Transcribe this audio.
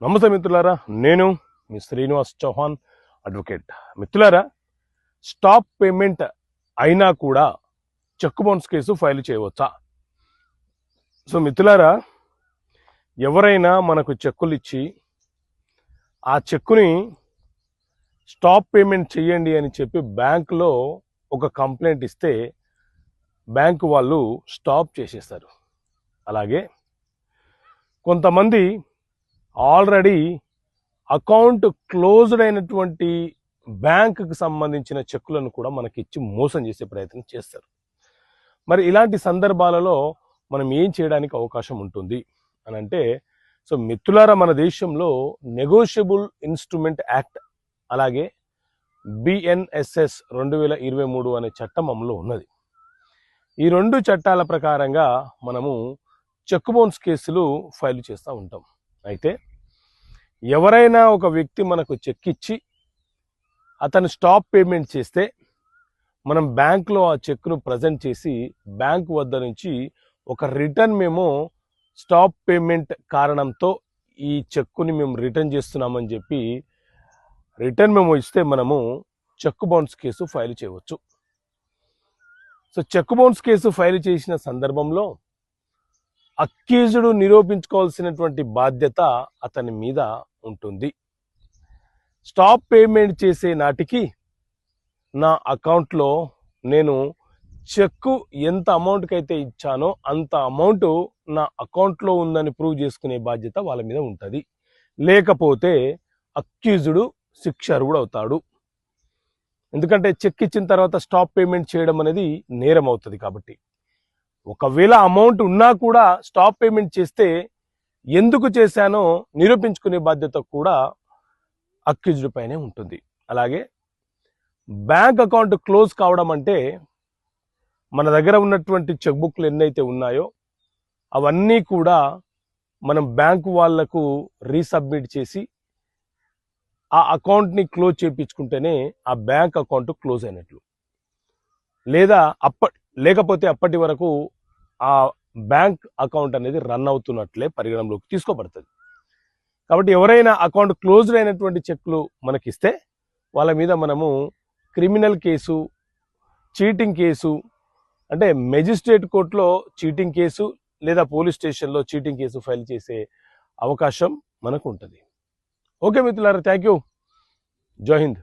నమస్తే మిత్రులారా, నేను మీ శ్రీనివాస్ చౌహాన్ అడ్వకేట్. మిత్రులారా, స్టాప్ పేమెంట్ అయినా కూడా చెక్ బౌన్స్ కేసు ఫైల్ చేయవచ్చా? సో మిత్రులారా, ఎవరైనా మనకు చెక్కులు ఇచ్చి ఆ చెక్కుని స్టాప్ పేమెంట్ చేయండి అని చెప్పి బ్యాంకులో ఒక కంప్లైంట్ ఇస్తే బ్యాంకు వాళ్ళు స్టాప్ చేసేస్తారు. అలాగే కొంతమంది ఆల్రెడీ అకౌంట్ క్లోజ్డ్ అయినటువంటి బ్యాంకుకి సంబంధించిన చెక్కులను కూడా మనకి ఇచ్చి మోసం చేసే ప్రయత్నం చేస్తారు. మరి ఇలాంటి సందర్భాలలో మనం ఏం చేయడానికి అవకాశం ఉంటుంది అని అంటే, సో మిత్రులారా, మన దేశంలో నెగోషియబుల్ ఇన్స్ట్రుమెంట్ యాక్ట్ అలాగే BNSS 2023 అనే చట్టం అమలు ఉన్నది. ఈ రెండు చట్టాల ప్రకారంగా మనము చెక్ బౌన్స్ కేసులు ఫైల్ చేస్తూ ఉంటాం. అయితే ఎవరైనా ఒక వ్యక్తి మనకు చెక్ ఇచ్చి అతను స్టాప్ పేమెంట్ చేస్తే మనం బ్యాంక్లో ఆ చెక్ను ప్రజెంట్ చేసి బ్యాంక్ వద్ద నుంచి ఒక రిటర్న్ మెమో, స్టాప్ పేమెంట్ కారణంతో ఈ చెక్కుని మేము రిటర్న్ చేస్తున్నామని చెప్పి రిటర్న్ మెమో ఇస్తే మనము చెక్ బౌన్స్ కేసు ఫైల్ చేయవచ్చు. So cheque bounce case file చేసిన సందర్భంలో అక్యూజ్డ్ నిరూపించుకోవాల్సినటువంటి బాధ్యత అతని మీద ఉంటుంది. స్టాప్ పేమెంట్ చేసే నాటికి నా అకౌంట్లో నేను చెక్కు ఎంత అమౌంట్కి అయితే ఇచ్చానో అంత అమౌంట్ నా అకౌంట్లో ఉందని ప్రూవ్ చేసుకునే బాధ్యత వాళ్ళ మీద ఉంటుంది. లేకపోతే అక్యూజ్డ్ శిక్షార్హుడు అవుతాడు. ఎందుకంటే చెక్ ఇచ్చిన తర్వాత స్టాప్ పేమెంట్ చేయడం అనేది నేరం అవుతుంది. కాబట్టి ఒకవేళ అమౌంట్ ఉన్నా కూడా స్టాప్ పేమెంట్ చేస్తే ఎందుకు చేశానో నిరూపించుకునే బాధ్యత కూడా అక్యూజ్డ్ పైనే ఉంటుంది. అలాగే బ్యాంక్ అకౌంట్ క్లోజ్ కావడం అంటే మన దగ్గర ఉన్నటువంటి చెక్ బుక్లు ఎన్నైతే ఉన్నాయో అవన్నీ కూడా మనం బ్యాంకు వాళ్లకు రీసబ్మిట్ చేసి ఆ అకౌంట్ని క్లోజ్ చేయించుకుంటేనే ఆ బ్యాంక్ అకౌంట్ క్లోజ్ అయినట్లు. లేకపోతే అప్పటి వరకు ఆ బ్యాంక్ అకౌంట్ అనేది రన్ అవుతున్నట్లే పరిగణలోకి తీసుకోబడుతుంది. కాబట్టి ఎవరైనా అకౌంట్ క్లోజ్డ్ అయినటువంటి చెక్లు మనకిస్తే వాళ్ళ మీద మనము క్రిమినల్ కేసు, చీటింగ్ కేసు, అంటే మెజిస్ట్రేట్ కోర్టులో చీటింగ్ కేసు లేదా పోలీస్ స్టేషన్లో చీటింగ్ కేసు ఫైల్ చేసే అవకాశం మనకు ఉంటుంది. ఓకే మిత్రులారా, థ్యాంక్ యూ. జై హింద్.